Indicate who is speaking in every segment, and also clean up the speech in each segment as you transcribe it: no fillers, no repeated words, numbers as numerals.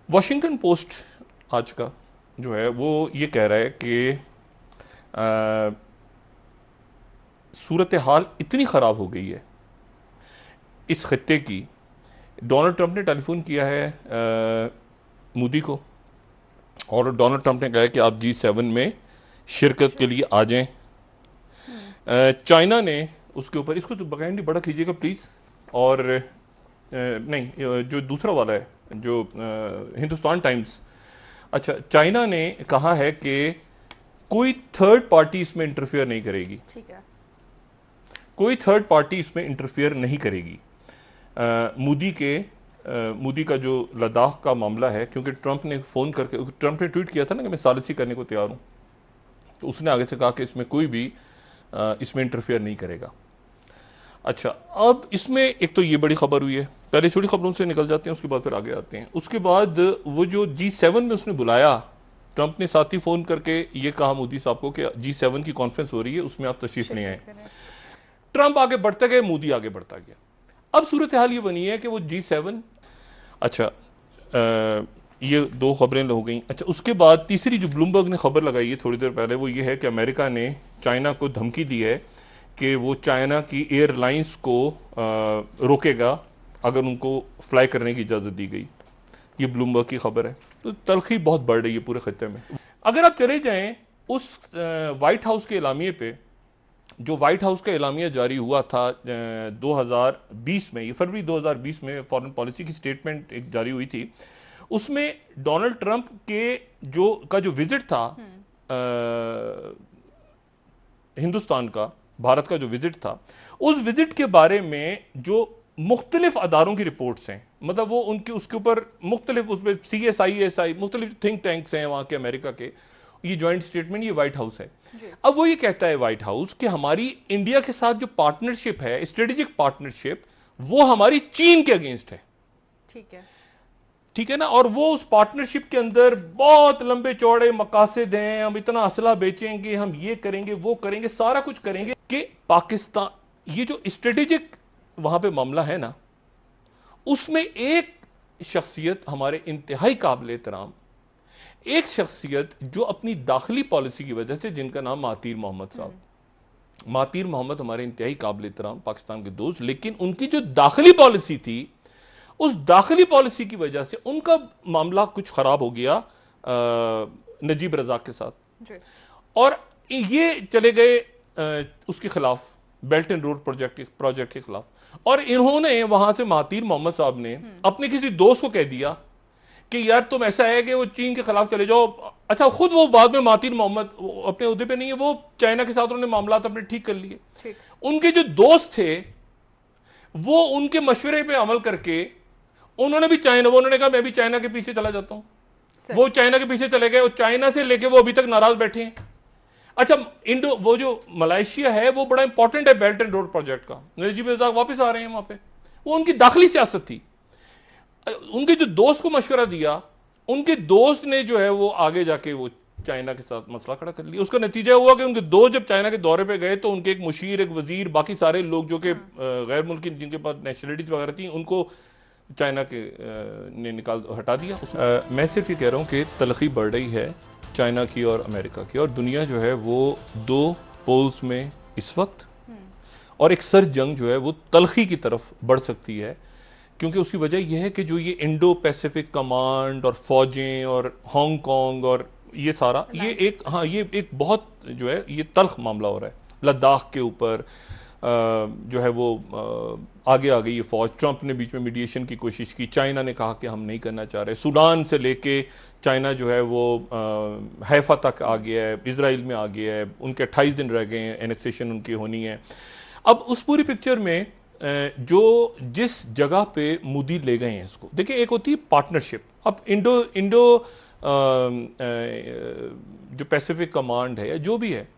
Speaker 1: Washington post आज का जो है वो ये कह रहा है कि सूरत हाल इतनी ख़राब हो गई है इस खत्ते की। डोनाल्ड ट्रंप ने टेलीफोन किया है मोदी को, और डोनाल्ड ट्रंप ने कहा है कि आप G7 में शिरकत के लिए आ जाएं। चाइना ने उसके ऊपर, इसको तो बकायदे बड़ा कीजिएगा प्लीज़। और नहीं, जो दूसरा वाला है जो हिंदुस्तान टाइम्स, अच्छा, चाइना ने कहा है कि कोई थर्ड पार्टी इसमें इंटरफेयर नहीं करेगी।
Speaker 2: ठीक है।
Speaker 1: कोई थर्ड पार्टी इसमें इंटरफेयर नहीं करेगी। मोदी का जो लद्दाख का मामला है, क्योंकि ट्रंप ने फ़ोन करके, ट्रंप ने ट्वीट किया था ना कि मैं सालिसी करने को तैयार हूँ, तो उसने आगे से कहा कि इसमें कोई भी इसमें इंटरफेयर नहीं करेगा। अच्छा, अब इसमें एक तो ये बड़ी खबर हुई है, पहले छोटी खबरों से निकल जाते हैं, उसके बाद फिर आगे आते हैं। उसके बाद वो जो G7 में उसने बुलाया, ट्रंप ने साथ ही फ़ोन करके ये कहा मोदी साहब को कि G7 की कॉन्फ्रेंस हो रही है, उसमें आप तशरीफ़ नहीं आए। ट्रंप आगे बढ़ते गए, मोदी आगे बढ़ता गया। अब सूरत हाल ये बनी है कि वो G7, अच्छा, ये दो खबरें हो गई। अच्छा, उसके बाद तीसरी जो ब्लूमबर्ग ने खबर लगाई है थोड़ी देर पहले, वो ये है कि अमेरिका ने चाइना को धमकी दी है कि वो चाइना की एयरलाइंस को रोकेगा अगर उनको फ्लाई करने की इजाज़त दी गई। ये ब्लूमबर्ग की खबर है। तो तलखी बहुत बढ़ रही है पूरे खत्ते में। अगर आप चले जाएं उस वाइट हाउस के एलामिये पे, जो वाइट हाउस का एलामिया जारी हुआ था 2020 में, ये फरवरी 2020 में फॉरेन पॉलिसी की स्टेटमेंट एक जारी हुई थी, उसमें डोनाल्ड ट्रंप के जो विजिट था हिंदुस्तान का, भारत का जो विजिट था, उस विजिट के बारे में जो मुख्तलिफ अदारों की रिपोर्ट्स हैं, मतलब वो उनके उसके ऊपर मुख्तलिफ, उसमें CSISI मुख्तलिफ थिंक टैंक्स हैं वहाँ के अमेरिका के, ये जॉइंट स्टेटमेंट, ये व्हाइट हाउस है। अब वो ये कहता है व्हाइट हाउस कि हमारी इंडिया के साथ जो पार्टनरशिप है, स्ट्रेटेजिक पार्टनरशिप, वो हमारी चीन के अगेंस्ट है।
Speaker 2: ठीक है,
Speaker 1: ठीक है ना। और वो उस पार्टनरशिप के अंदर बहुत लंबे चौड़े मकासद हैं, हम इतना असला बेचेंगे, हम ये करेंगे, वो करेंगे, सारा कुछ करेंगे कि पाकिस्तान, ये जो स्ट्रेटेजिक वहां पे मामला है ना, उसमें एक शख्सियत हमारे इंतहाई काबिल एहतराम, एक शख्सियत जो अपनी दाखिली पॉलिसी की वजह से, जिनका नाम महातीर मोहम्मद साहब, महातीर मोहम्मद हमारे इंतहाई काबिल एहतराम पाकिस्तान के दोस्त, लेकिन उनकी जो दाखिली पॉलिसी थी, उस दाखिली पॉलिसी की वजह से उनका मामला कुछ खराब हो गया नजीब रजाक के साथ, और ये चले गए उसके खिलाफ, बेल्ट एंड रोड प्रोजेक्ट के खिलाफ। और इन्होंने वहां से, महातीर मोहम्मद साहब ने अपने किसी दोस्त को कह दिया कि यार तुम ऐसा है कि वो चीन के खिलाफ चले जाओ। अच्छा, खुद वो बाद में महातीर मोहम्मद अपने उहदे पे नहीं है, वो चाइना के साथ उन्होंने मामला अपने ठीक कर लिए। उनके जो दोस्त थे वो उनके मशवरे पे अमल करके उन्होंने भी चाइना, वो उन्होंने कहा मैं भी चाइना के पीछे चला जाता हूं। वो चाइना के पीछे चले गए, और चाइना से लेके वो अभी तक नाराज बैठे हैं। अच्छा, वो जो मलेशिया है वो बड़ा इंपॉर्टेंट है बेल्ट एंड रोड प्रोजेक्ट का, नजीब रजाक वापस आ रहे हैं वहां पे, वो उनकी दाखिली सियासत थी। उनके जो दोस्त को मशवरा दिया, उनके दोस्त ने जो है वो आगे जाके वो चाइना के साथ मसला खड़ा कर लिया। उसका नतीजा हुआ कि उनके दोस्त जब चाइना के दौरे पे गए तो उनके एक मुशीर, एक वजीर, बाकी सारे लोग जो कि गैर मुल्की जिनके पास नेशनलिटीज वगैरह थी, उनको चाइना के ने हटा दिया। मैं सिर्फ ये कह रहा हूँ कि तलखी बढ़ रही है चाइना की और अमेरिका की, और दुनिया जो है वो दो पोल्स में इस वक्त, और एक सर्द जंग जो है वो तलखी की तरफ बढ़ सकती है। क्योंकि उसकी वजह यह है कि जो ये इंडो पैसिफिक कमांड और फौजें और हांगकांग और ये सारा, ये एक, हाँ, ये एक बहुत जो है ये तल्ख मामला हो रहा है। लद्दाख के ऊपर जो है वो आगे आ गई ये फौज। ट्रंप ने बीच में मीडिएशन की कोशिश की, चाइना ने कहा कि हम नहीं करना चाह रहे। सूडान से लेके चाइना जो है वो हैफा तक आ गया है, इजराइल में आ गया है, उनके 28 दिन रह गए हैं, एनेक्सेशन उनकी होनी है। अब उस पूरी पिक्चर में जो जिस जगह पे मोदी ले गए हैं इसको, देखिए, एक होती है पार्टनरशिप। अब इंडो जो पैसिफिक कमांड है या जो भी है,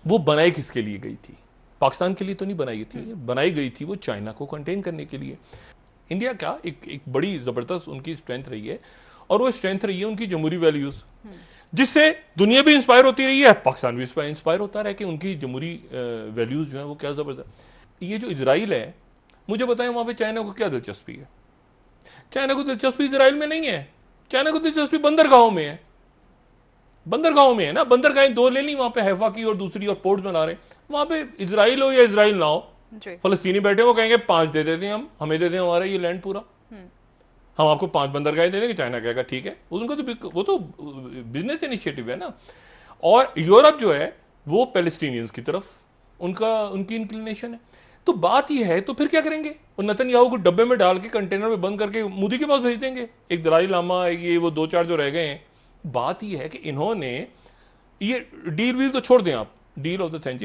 Speaker 1: वो बनाई किसके लिए गई थी? पाकिस्तान के लिए तो नहीं बनाई थी, बनाई गई थी वो चाइना को कंटेन करने के लिए। इंडिया का एक बड़ी जबरदस्त उनकी स्ट्रेंथ रही है, और वो स्ट्रेंथ रही है उनकी जमहूरी वैल्यूज, जिससे दुनिया भी इंस्पायर होती रही है, पाकिस्तान भी इंस्पायर होता रहा कि उनकी जमहूरी वैल्यूज जो है वो क्या जबरदस्त। ये जो इजराइल है, मुझे बताएं वहां पे चाइना को क्या दिलचस्पी है? चाइना को दिलचस्पी इजराइल में नहीं है। चाइना को दिलचस्पी बंदरगाहों में है, बंदरगाहों में है ना, बंदरगाहें दो ले ली वहां पे, हैफा की और दूसरी, और पोर्ट्स बना रहे हैं वहां पे। इजराइल हो या इजराइल ना हो, फलस्तीनी बैठे वो कहेंगे 5 दे देते हैं, हम हमें दे दें हमारा ये लैंड पूरा, हम आपको 5 बंदरगाहें दे देंगे। चाइना कहेगा ठीक है, उनका तो वो तो बिजनेस इनिशिएटिव है ना। और यूरोप जो है वो पैलेस्टीनियंस की तरफ उनकी इंक्लिनेशन है। तो बात यह है, तो फिर क्या करेंगे? और नेतन्याहू को डब्बे में डाल के कंटेनर में बंद करके मोदी के पास भेज देंगे, एक दलाई लामा, ये वो 2-4 जो रह गए हैं। बात यह है कि इन्होंने ये डील वील तो छोड़ दें आप, डील ऑफ द सेंचुरी